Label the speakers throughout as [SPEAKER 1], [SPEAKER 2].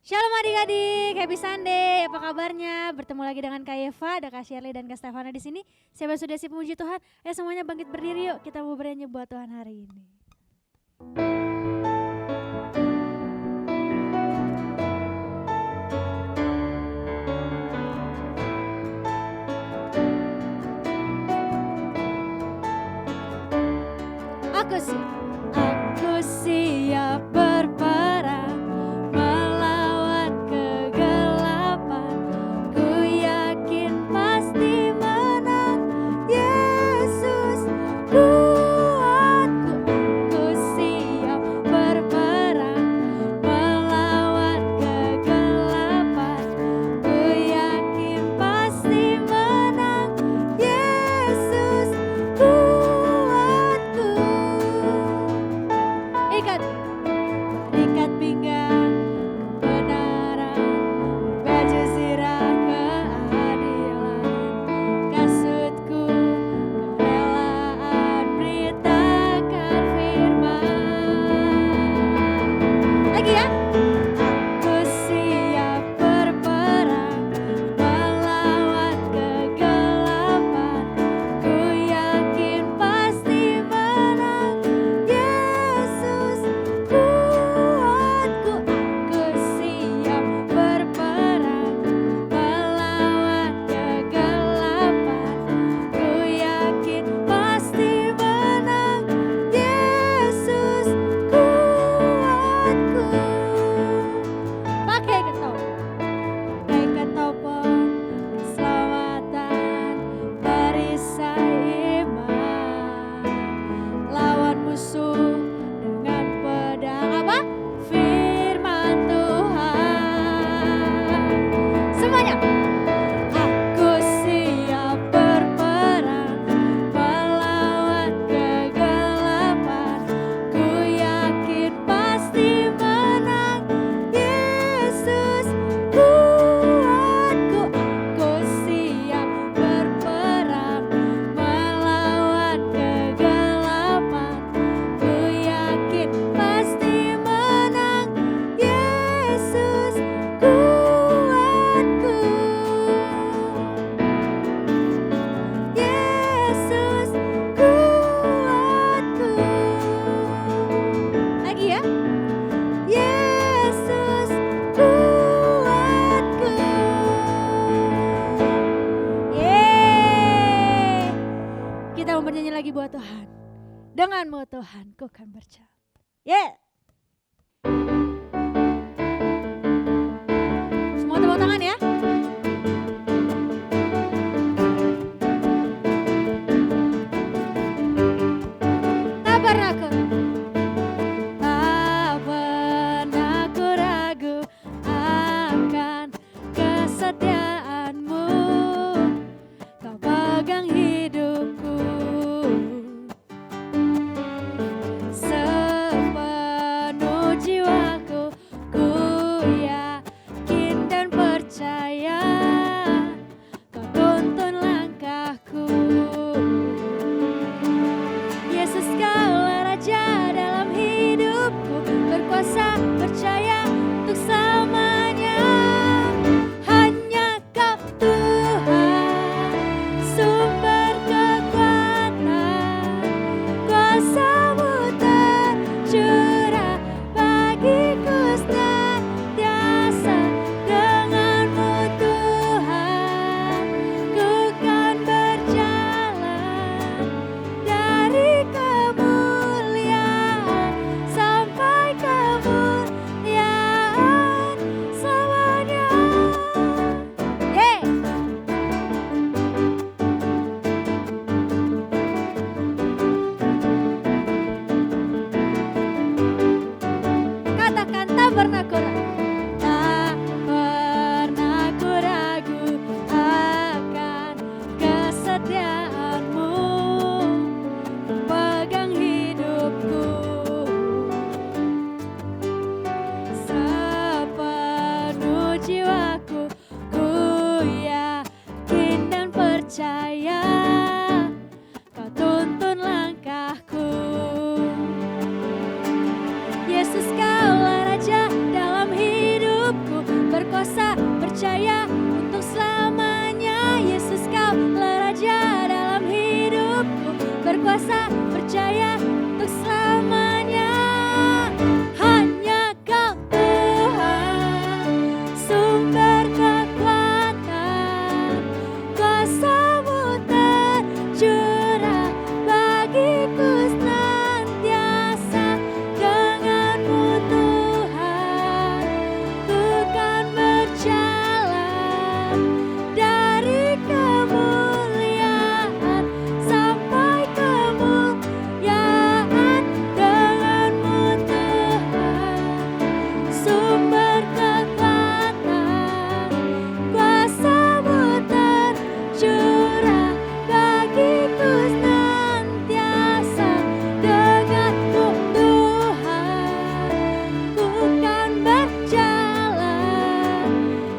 [SPEAKER 1] Shalom adik-adik, happy Sunday. Apa kabarnya? Bertemu lagi dengan Kak Eva, ada Kak Shirley dan Kak Stefana di sini. Siapa yang sudah siap memuji Tuhan? Ayo semuanya bangkit berdiri yuk, kita mau bernyanyi buat Tuhan hari ini. Aku siap berperang melawan kegelapan. Ku yakin pasti menang. Yesus kuatku. Aku siap berperang melawan kegelapan. Ku yakin pasti menang. Yesus kuatku. Ikat pinggang kebenaran, baju zirah keadilan, kasutku kerelaan, beritakan firman. Lagi ya. Aku siap berperang melawan kegelapan. Ku yakin pasti menang. Yesus kuatku. Aku siap berperang melawan kegelapan. Ku yakin pasti menang. Yesus kuatku. Pakai ketopong keselamatan, perisai iman, lawan musuh dengan pedang apa? Firman Tuhan. Semuanya. Aku siap berperang melawan kegelapan. Ku yakin pasti menang. Yesus kuatku. Aku siap berperang melawan kegelapan. Ku yakin pasti menang. Yesus kuatku. Yesus kuatku. Lagi ya. Yesus kuatku. Yeay. Kita mau bernyanyi lagi buat Tuhan. Denganmu Tuhan ku kan berjalan. Semua tepuk tangan ya. Tak pernah ku ragu akan kesetiaanmu. Kau pegang hidupku sepenuh jiwaku. Ku yakin dan percaya Kau tuntun langkahku. Yesus Kaulah Raja dalam hidupku, berkuasa percaya untuk selamanya. Hanya Kau Tuhan, sumber kekuatan, kuasa-Mu tercurah bagiku senantiasa. Denganmu Tuhan, ku kan berjalan dari kemuliaan sampai kemuliaan selamanya. Hey! Katakan tak pernah ku ragu. Tak pernah ku ragu akan kesetiaanmu. Pegang hidupku sepenuh jiwaku. Ku yakin dan percaya Kau tuntun langkahku. Yesus Kaulah Raja dalam hidup. kuasa, percaya untuk selamanya. Hanya Kau Tuhan, sumber kekuatan, kuasa-Mu tercurah bagiku senantiasa. Dengan-Mu Tuhan, ku kan berjalan dari kemuliaan sampai kemuliaan. Dengan-Mu Tuhan, sumber kekuatan, kuasa-Mu tercurah bagiku senantiasa. Dengan-Mu Tuhan, ku kan berjalan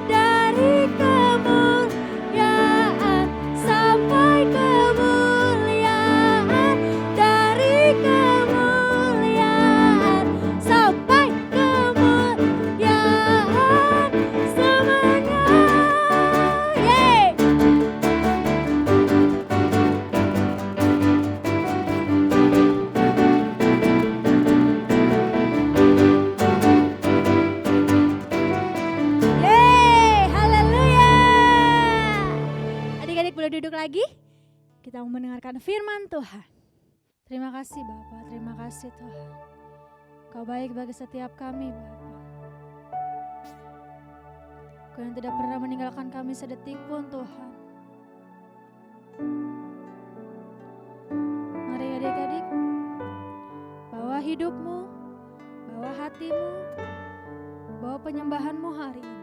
[SPEAKER 1] dari kemuliaan sampai kemuliaan, dari kemuliaan sampai kemuliaan semuanya. Yeay. Yeay, haleluya. Adik-adik boleh duduk lagi? Kita mau mendengarkan firman Tuhan. Terima kasih Bapa, terima kasih Tuhan. Kau baik bagi setiap kami Bapa. Kau yang tidak pernah meninggalkan kami sedetik pun Tuhan. Mari adik-adik, bawa hidupmu, bawa hatimu, bawa penyembahanmu hari ini.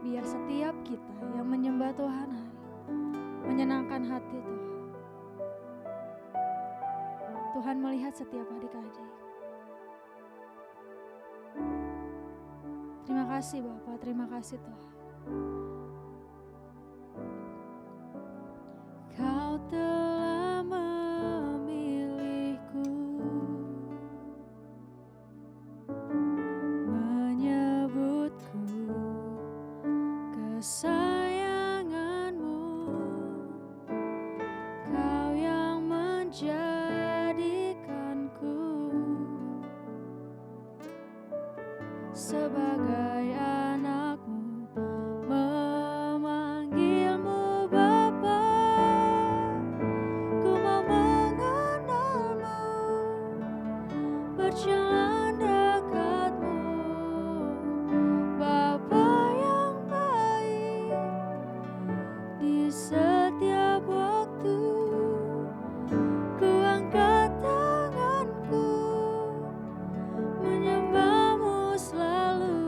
[SPEAKER 1] Biar setiap kita yang menyembah Tuhan hari ini menyenangkan hati Tuhan. Tuhan melihat setiap adik-adik. Terima kasih Bapa, terima kasih Tuhan. Kau telah memilihku, menyebutku kesayangan-Mu. Kau yang menjadikanku sebagai anak-Mu, memanggil-Mu Bapa. Ku mau mengenal-Mu, berjalan dekat-Mu, Bapa yang baik. Di setiap waktu ku angkat tanganku, menyembah-Mu selalu.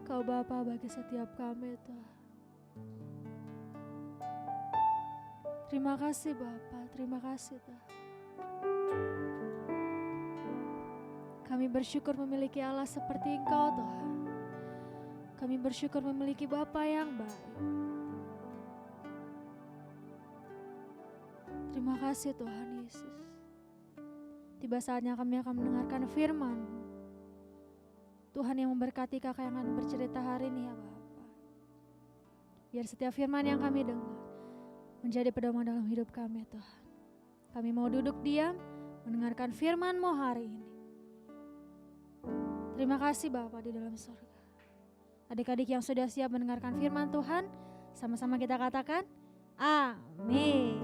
[SPEAKER 1] Kau Bapa bagi setiap kami Tuhan. Terima kasih Bapa, terima kasih Tuhan. Kami bersyukur memiliki Allah seperti Engkau Tuhan. Kami bersyukur memiliki Bapa yang baik. Terima kasih Tuhan Yesus. Tiba saatnya kami akan mendengarkan firman-Mu. Tuhan yang memberkati kakak yang akan bercerita hari ini ya Bapa. Biar setiap firman yang kami dengar menjadi pedoman dalam hidup kami Tuhan. Kami mau duduk diam mendengarkan firman-Mu hari ini. Terima kasih Bapa di dalam surga. Adik-adik yang sudah siap mendengarkan firman Tuhan, sama-sama kita katakan, amin.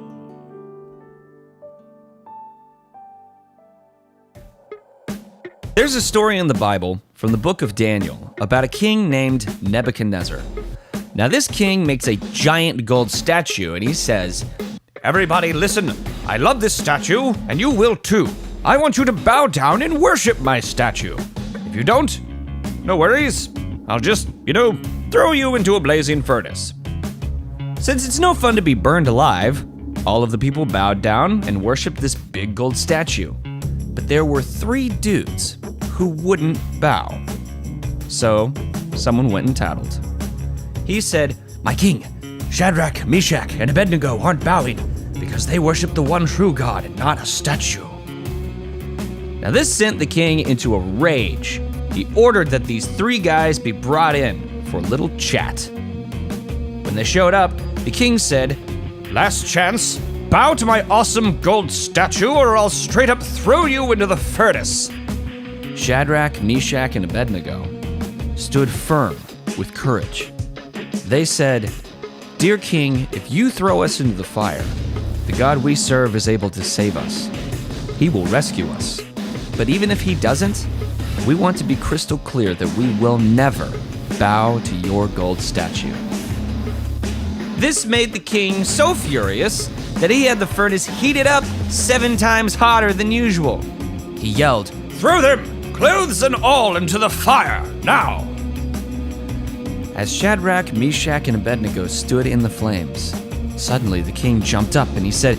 [SPEAKER 2] There's a story in the Bible from the book of Daniel about a king named Nebuchadnezzar. Now this king makes a giant gold statue and he says, "Everybody listen, I love this statue and you will too. I want you to bow down and worship my statue. If you don't, no worries, I'll just, throw you into a blazing furnace." Since it's no fun to be burned alive, all of the people bowed down and worshiped this big gold statue. But there were 3 dudes who wouldn't bow. So, someone went and tattled. He said, "My king, Shadrach, Meshach, and Abednego aren't bowing because they worship the one true God and not a statue." Now this sent the king into a rage. He ordered that these 3 guys be brought in for a little chat. When they showed up, the king said, "Last chance, bow to my awesome gold statue or I'll straight up throw you into the furnace." Shadrach, Meshach, and Abednego stood firm with courage. They said, "Dear king, if you throw us into the fire, the God we serve is able to save us. He will rescue us. But even if he doesn't, we want to be crystal clear that we will never bow to your gold statue." This made the king so furious that he had the furnace heated up 7 times hotter than usual. He yelled, "Throw them, clothes and all, into the fire, now!" As Shadrach, Meshach, and Abednego stood in the flames, suddenly the king jumped up and he said,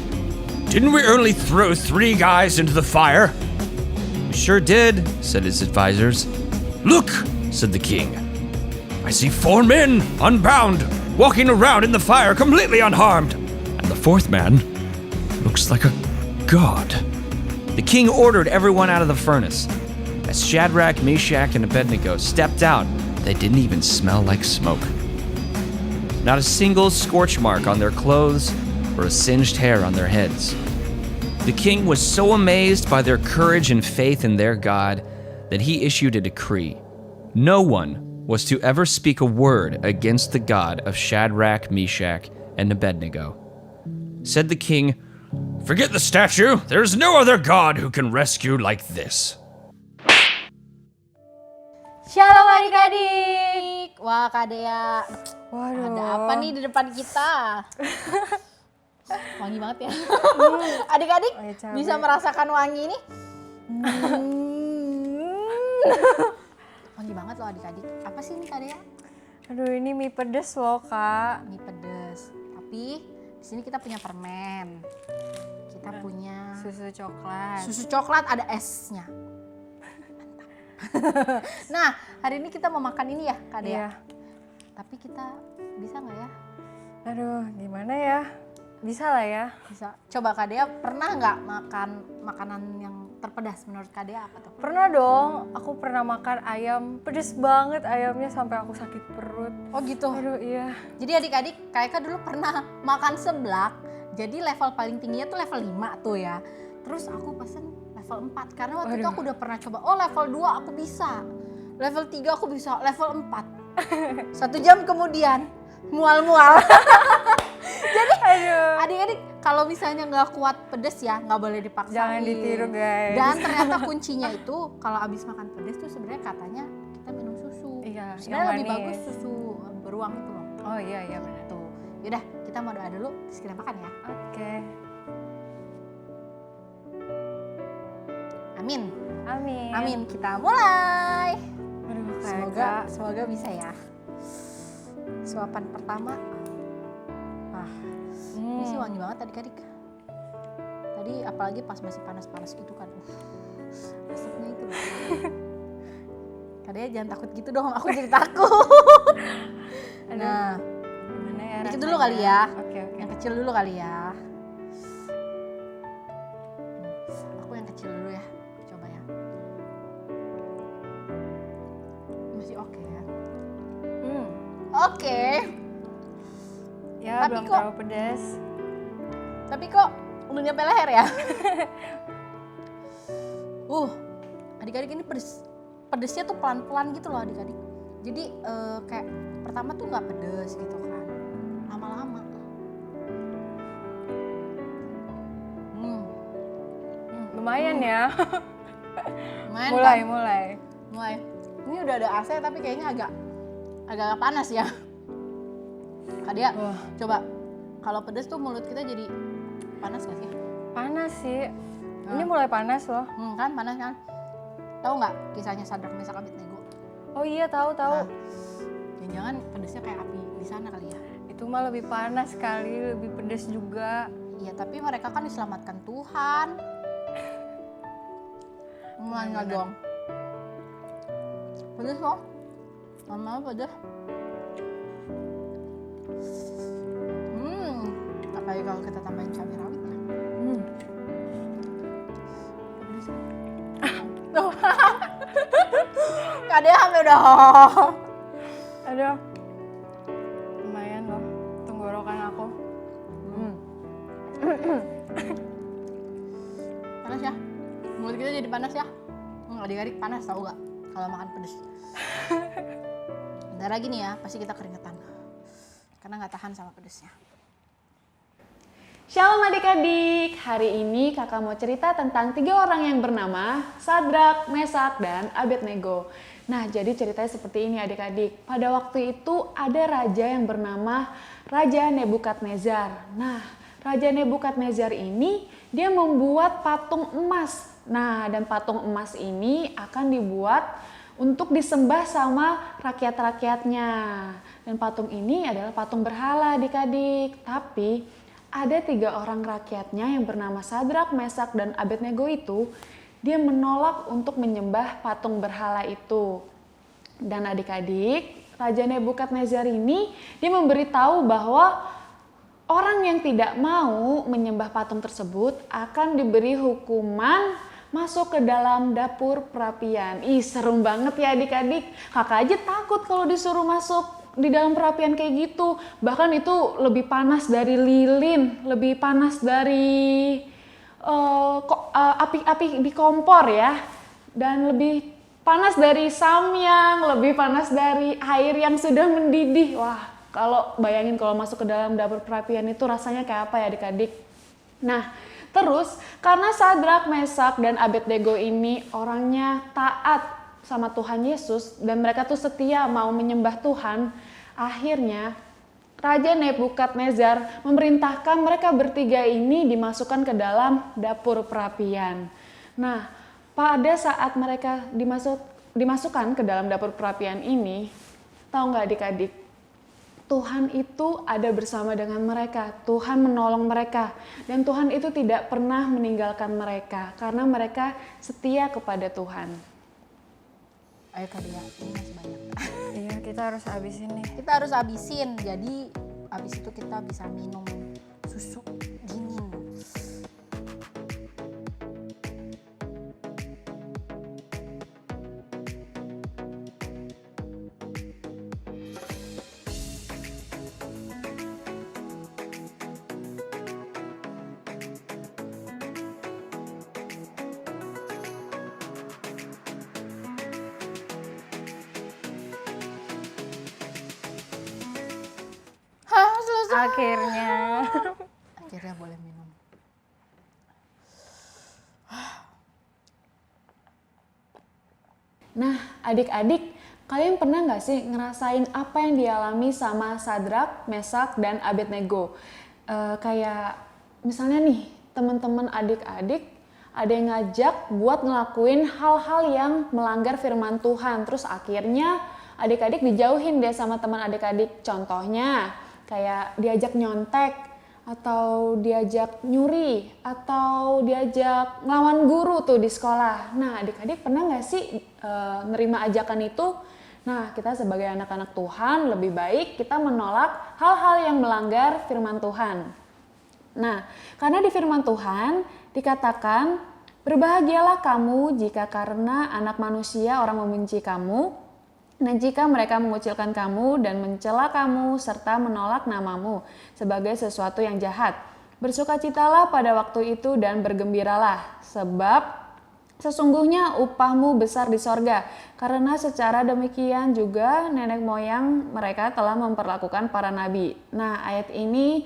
[SPEAKER 2] "Didn't we only throw 3 guys into the fire?" "We sure did," said his advisors. "Look," said the king. "I see 4 men, unbound, walking around in the fire completely unharmed. And the 4th man looks like a god." The king ordered everyone out of the furnace. As Shadrach, Meshach, and Abednego stepped out, they didn't even smell like smoke. Not a single scorch mark on their clothes or a singed hair on their heads. The king was so amazed by their courage and faith in their God that he issued a decree. No one was to ever speak a word against the God of Shadrach, Meshach, and Abednego. Said the king, "Forget the statue. There's no other God who can rescue like this."
[SPEAKER 3] Shalom adik-adik. Wah Kak Dea,
[SPEAKER 4] Waduh.
[SPEAKER 3] ada apa nih di depan kita? Wangi banget ya. Adik-adik
[SPEAKER 4] cabai.
[SPEAKER 3] bisa merasakan wangi ini? Wangi banget loh adik-adik. Apa sih ini Kak Dea?
[SPEAKER 4] Aduh, ini mie pedes loh Kak.
[SPEAKER 3] Mie pedes. Tapi di sini kita punya permen. Kita punya
[SPEAKER 4] Susu coklat.
[SPEAKER 3] susu coklat, ada esnya. Nah, hari ini kita mau makan ini ya Kak Dea.
[SPEAKER 4] Iya.
[SPEAKER 3] Tapi kita bisa nggak ya?
[SPEAKER 4] Aduh, gimana ya? Bisa lah ya.
[SPEAKER 3] Bisa. Coba Kak Dea pernah nggak makan makanan yang terpedas menurut Kak Dea apa tuh?
[SPEAKER 4] Pernah dong, aku pernah makan ayam. Pedes banget ayamnya sampai aku sakit perut.
[SPEAKER 3] Oh gitu.
[SPEAKER 4] Aduh iya.
[SPEAKER 3] Jadi adik-adik, Kak dulu pernah makan seblak. Jadi level paling tingginya tuh level 5 tuh ya. Terus aku pesen level 4 karena waktu itu aku udah pernah coba. Oh level 2 aku bisa. Level 3 aku bisa. Level 4. 1 jam kemudian mual-mual. Jadi adik-adik kalau misalnya nggak kuat pedes ya nggak boleh dipaksain.
[SPEAKER 4] Jangan ditiru guys.
[SPEAKER 3] Dan ternyata kuncinya itu kalau abis makan pedes tuh sebenarnya katanya kita minum susu.
[SPEAKER 4] Iya,
[SPEAKER 3] Sebenarnya
[SPEAKER 4] yang
[SPEAKER 3] lebih
[SPEAKER 4] manis.
[SPEAKER 3] bagus susu beruang itu loh.
[SPEAKER 4] Oh iya benar.
[SPEAKER 3] Tuh. Yaudah kita mau doa dulu terus kita makan ya.
[SPEAKER 4] Oke.
[SPEAKER 3] Amin.
[SPEAKER 4] Amin.
[SPEAKER 3] Amin. Kita mulai.
[SPEAKER 4] Aduh
[SPEAKER 3] Semoga bisa ya. Suapan pertama. Wah, ini sih wangi banget adik-adik. Tadi apalagi pas masih panas-panas gitu kan. Asapnya itu. Kadang jangan takut gitu dong, aku jadi takut. Nah,
[SPEAKER 4] Gimana ya
[SPEAKER 3] dikit
[SPEAKER 4] rasanya?
[SPEAKER 3] dulu kali ya.
[SPEAKER 4] Oke.
[SPEAKER 3] Yang kecil dulu kali ya. Aku yang kecil dulu ya. Coba ya. Masih oke ya. Oke.
[SPEAKER 4] Ya,
[SPEAKER 3] Tapi
[SPEAKER 4] belum
[SPEAKER 3] kok-
[SPEAKER 4] terlalu pedas.
[SPEAKER 3] Tapi kok udah nyampe leher ya? Adik-adik ini pedesnya tuh pelan-pelan gitu loh adik-adik. Jadi kayak pertama tuh nggak pedes gitu kan, lama-lama.
[SPEAKER 4] Lumayan ya.
[SPEAKER 3] Lumayan
[SPEAKER 4] mulai.
[SPEAKER 3] kan? Mulai. Ini udah ada AC tapi kayaknya agak panas ya. Kadia,
[SPEAKER 4] Wah.
[SPEAKER 3] coba kalau pedes tuh mulut kita jadi panas gak sih?
[SPEAKER 4] Panas sih. Ini mulai panas loh.
[SPEAKER 3] Kan panas kan? Tahu nggak kisahnya Sadrak Mesak Abednego?
[SPEAKER 4] Oh iya, tahu.
[SPEAKER 3] Nah, jangan-jangan pedesnya kayak api di sana kali ya?
[SPEAKER 4] Itu mah lebih panas sekali, lebih pedas juga.
[SPEAKER 3] Iya, tapi mereka kan diselamatkan Tuhan. Mana dong? Pedes loh. Lama-lama pedes. Apalagi kalau kita tambahin cabai rawit ya. Pedes. Tuh. Kadang sampai dong.
[SPEAKER 4] Aduh. Lumayan loh tenggorokan aku.
[SPEAKER 3] Panas ya? Mulut kita jadi panas ya? Adik-adik panas tau gak kalau makan pedes? Bentar lagi nih ya, pasti kita keringetan. Karena gak tahan sama pedesnya.
[SPEAKER 5] Shalom adik-adik, hari ini kakak mau cerita tentang 3 orang yang bernama Sadrak, Mesak, dan Abednego. Nah, jadi ceritanya seperti ini adik-adik. Pada waktu itu ada raja yang bernama Raja Nebukadnezar. Nah, Raja Nebukadnezar ini dia membuat patung emas. Nah, dan patung emas ini akan dibuat untuk disembah sama rakyat-rakyatnya. Dan patung ini adalah patung berhala adik-adik. Tapi ada 3 orang rakyatnya yang bernama Sadrak, Mesak, dan Abednego itu, dia menolak untuk menyembah patung berhala itu. Dan adik-adik, Raja Nebukadnezar ini dia memberitahu bahwa orang yang tidak mau menyembah patung tersebut akan diberi hukuman masuk ke dalam dapur perapian. Ih, serem banget ya adik-adik. Kakak aja takut kalau disuruh masuk di dalam perapian kayak gitu. Bahkan itu lebih panas dari lilin, lebih panas dari api di kompor ya. Dan lebih panas dari samyang, lebih panas dari air yang sudah mendidih. Wah, kalau bayangin kalau masuk ke dalam dapur perapian itu rasanya kayak apa ya adik-adik. Nah, terus karena Sadrak, Mesak, dan Abednego ini orangnya taat sama Tuhan Yesus dan mereka tuh setia mau menyembah Tuhan, akhirnya Raja Nebukadnezar memerintahkan mereka bertiga ini dimasukkan ke dalam dapur perapian. Nah, pada saat mereka dimasukkan ke dalam dapur perapian ini, tahu nggak adik-adik? Tuhan itu ada bersama dengan mereka, Tuhan menolong mereka, dan Tuhan itu tidak pernah meninggalkan mereka karena mereka setia kepada Tuhan.
[SPEAKER 3] Ayo Kadia, ini masih banyak.
[SPEAKER 4] Iya, kita harus habisin nih.
[SPEAKER 3] Kita harus habisin, jadi habis itu kita bisa minum susu dingin.
[SPEAKER 4] Akhirnya.
[SPEAKER 3] Akhirnya boleh minum.
[SPEAKER 5] Nah, adik-adik, kalian pernah nggak sih ngerasain apa yang dialami sama Sadrak, Mesak, dan Abednego? Kayak misalnya nih, teman-teman adik-adik ada yang ngajak buat ngelakuin hal-hal yang melanggar firman Tuhan. Terus akhirnya adik-adik dijauhin deh sama teman adik-adik. Contohnya kayak diajak nyontek, atau diajak nyuri, atau diajak ngelawan guru tuh di sekolah. Nah, adik-adik pernah nggak sih nerima ajakan itu? Nah, kita sebagai anak-anak Tuhan lebih baik kita menolak hal-hal yang melanggar firman Tuhan. Nah, karena di firman Tuhan dikatakan, berbahagialah kamu jika karena anak manusia orang membenci kamu, dan jika mereka mengucilkan kamu dan mencela kamu serta menolak namamu sebagai sesuatu yang jahat. Bersukacitalah pada waktu itu dan bergembiralah, sebab sesungguhnya upahmu besar di sorga, karena secara demikian juga nenek moyang mereka telah memperlakukan para nabi. Nah, ayat ini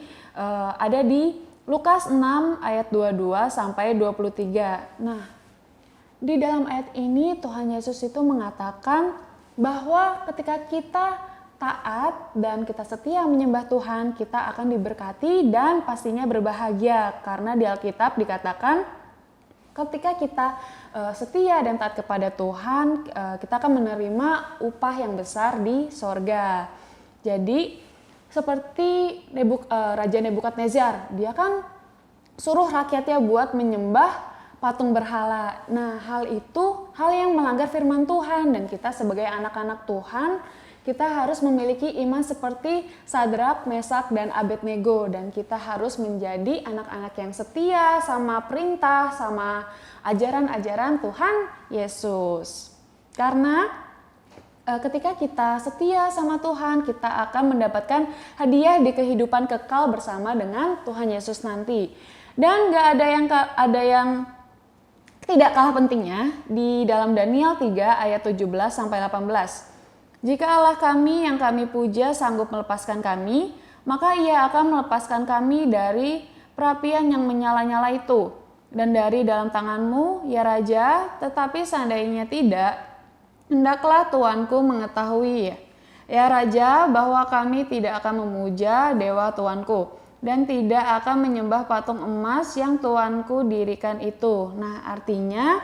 [SPEAKER 5] ada di Lukas 6 ayat 22 sampai 23. Nah, di dalam ayat ini Tuhan Yesus itu mengatakan bahwa ketika kita taat dan kita setia menyembah Tuhan, kita akan diberkati dan pastinya berbahagia. Karena di Alkitab dikatakan ketika kita setia dan taat kepada Tuhan, kita akan menerima upah yang besar di sorga. Jadi seperti Raja Nebukadnezar, dia kan suruh rakyatnya buat menyembah patung berhala. Nah, hal itu hal yang melanggar firman Tuhan, dan kita sebagai anak-anak Tuhan, kita harus memiliki iman seperti Sadrak, Mesak, dan Abednego, dan kita harus menjadi anak-anak yang setia sama perintah, sama ajaran-ajaran Tuhan Yesus. Karena ketika kita setia sama Tuhan, kita akan mendapatkan hadiah di kehidupan kekal bersama dengan Tuhan Yesus nanti. Dan gak ada yang tidak kalah pentingnya di dalam Daniel 3 ayat 17 sampai 18. Jika Allah kami yang kami puja sanggup melepaskan kami, maka Ia akan melepaskan kami dari perapian yang menyala-nyala itu dan dari dalam tanganmu, ya Raja. Tetapi seandainya tidak, hendaklah tuanku mengetahui, ya Raja, bahwa kami tidak akan memuja dewa tuanku dan tidak akan menyembah patung emas yang tuanku dirikan itu. Nah, artinya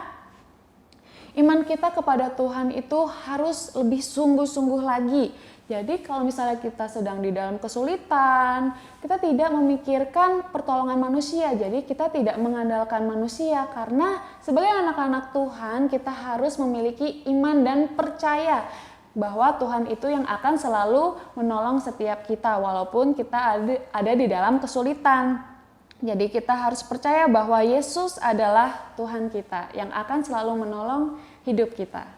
[SPEAKER 5] iman kita kepada Tuhan itu harus lebih sungguh-sungguh lagi. Jadi kalau misalnya kita sedang di dalam kesulitan, kita tidak memikirkan pertolongan manusia. Jadi kita tidak mengandalkan manusia, karena sebagai anak-anak Tuhan kita harus memiliki iman dan percaya bahwa Tuhan itu yang akan selalu menolong setiap kita walaupun kita ada di dalam kesulitan. Jadi kita harus percaya bahwa Yesus adalah Tuhan kita yang akan selalu menolong hidup kita.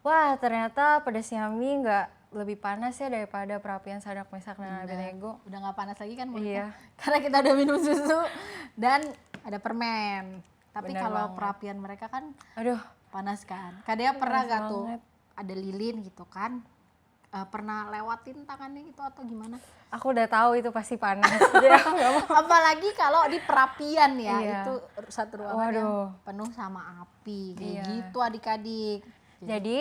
[SPEAKER 4] Wah, ternyata pedasnya mie nggak lebih panas ya daripada perapian Sadrak, Mesak, dan Abednego.
[SPEAKER 3] Udah nggak panas lagi kan mulutnya?
[SPEAKER 4] Iya.
[SPEAKER 3] Karena kita udah minum susu dan ada permen. Tapi
[SPEAKER 4] Bener
[SPEAKER 3] kalau
[SPEAKER 4] banget.
[SPEAKER 3] perapian mereka kan
[SPEAKER 4] Aduh,
[SPEAKER 3] panas kan. Kadang pernah
[SPEAKER 4] panas
[SPEAKER 3] gak tuh
[SPEAKER 4] banget.
[SPEAKER 3] ada lilin gitu kan? Pernah lewatin tangannya gitu atau gimana?
[SPEAKER 4] aku udah tahu itu pasti panas. Jadi aku nggak mau.
[SPEAKER 3] Apalagi kalau di perapian ya,
[SPEAKER 4] Iya.
[SPEAKER 3] itu satu ruangan yang
[SPEAKER 4] Waduh.
[SPEAKER 3] penuh sama api kayak
[SPEAKER 4] Iya.
[SPEAKER 3] gitu adik-adik.
[SPEAKER 4] Jadi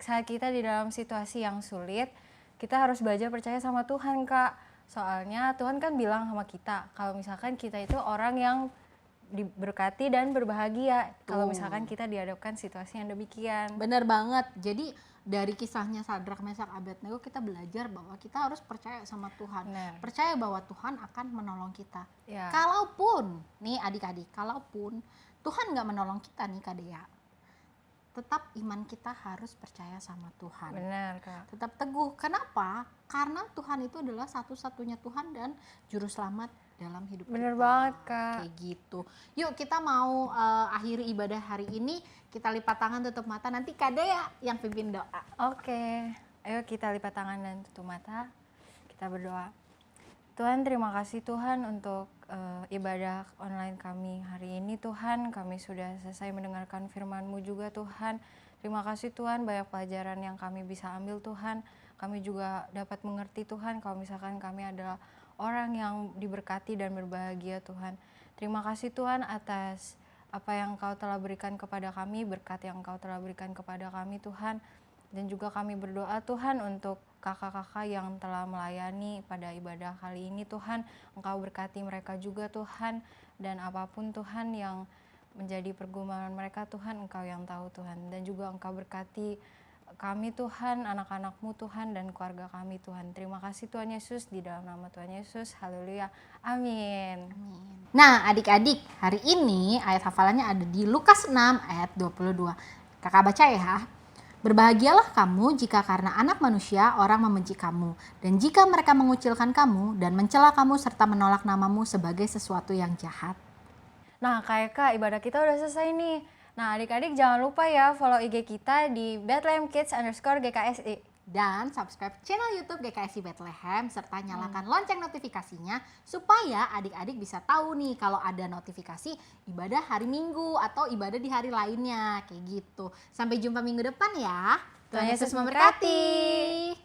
[SPEAKER 4] saat kita di dalam situasi yang sulit, kita harus belajar percaya sama Tuhan, Kak. Soalnya Tuhan kan bilang sama kita, kalau misalkan kita itu orang yang diberkati dan berbahagia. Kalau misalkan kita dihadapkan situasi yang demikian.
[SPEAKER 3] Bener banget. Jadi dari kisahnya Sadrak, Mesak, Abednego kita belajar bahwa kita harus percaya sama Tuhan.
[SPEAKER 4] Benar.
[SPEAKER 3] Percaya bahwa Tuhan akan menolong kita.
[SPEAKER 4] Ya.
[SPEAKER 3] Kalaupun, nih adik-adik, kalaupun Tuhan nggak menolong kita nih Kak Dea, tetap iman kita harus percaya sama Tuhan.
[SPEAKER 4] Benar, Kak.
[SPEAKER 3] Tetap teguh. Kenapa? Karena Tuhan itu adalah satu-satunya Tuhan dan juru selamat dalam hidup
[SPEAKER 4] Bener
[SPEAKER 3] kita.
[SPEAKER 4] banget, Kak.
[SPEAKER 3] Kayak gitu. Yuk kita mau akhiri ibadah hari ini. Kita lipat tangan, tutup mata. Nanti Kak Dea yang pimpin doa.
[SPEAKER 4] Oke, ayo kita lipat tangan dan tutup mata. Kita berdoa. Tuhan, terima kasih Tuhan untuk ibadah online kami hari ini. Tuhan, kami sudah selesai mendengarkan firman-Mu juga Tuhan. Terima kasih Tuhan, banyak pelajaran yang kami bisa ambil Tuhan. Kami juga dapat mengerti Tuhan kalau misalkan kami adalah orang yang diberkati dan berbahagia Tuhan. Terima kasih Tuhan atas apa yang Engkau telah berikan kepada kami, berkat yang Engkau telah berikan kepada kami Tuhan. Dan juga kami berdoa Tuhan untuk kakak-kakak yang telah melayani pada ibadah kali ini Tuhan. Engkau berkati mereka juga Tuhan. Dan apapun Tuhan yang menjadi pergumulan mereka Tuhan, Engkau yang tahu Tuhan. Dan juga Engkau berkati kami Tuhan, anak-anak-Mu Tuhan, dan keluarga kami Tuhan. Terima kasih Tuhan Yesus, di dalam nama Tuhan Yesus, haleluya, amin.
[SPEAKER 3] Nah adik-adik, hari ini ayat hafalannya ada di Lukas 6 ayat 22. Kakak baca ya. Berbahagialah kamu jika karena anak manusia orang membenci kamu, dan jika mereka mengucilkan kamu dan mencela kamu serta menolak namamu sebagai sesuatu yang jahat.
[SPEAKER 4] Nah Kak, ibadah kita udah selesai nih. Nah adik-adik jangan lupa ya follow IG kita di BethlehemKids_GKSI.
[SPEAKER 3] Dan subscribe channel YouTube GKSI Bethlehem serta nyalakan lonceng notifikasinya supaya adik-adik bisa tahu nih kalau ada notifikasi ibadah hari Minggu atau ibadah di hari lainnya kayak gitu. Sampai jumpa minggu depan ya.
[SPEAKER 4] Tuhan Yesus memberkati.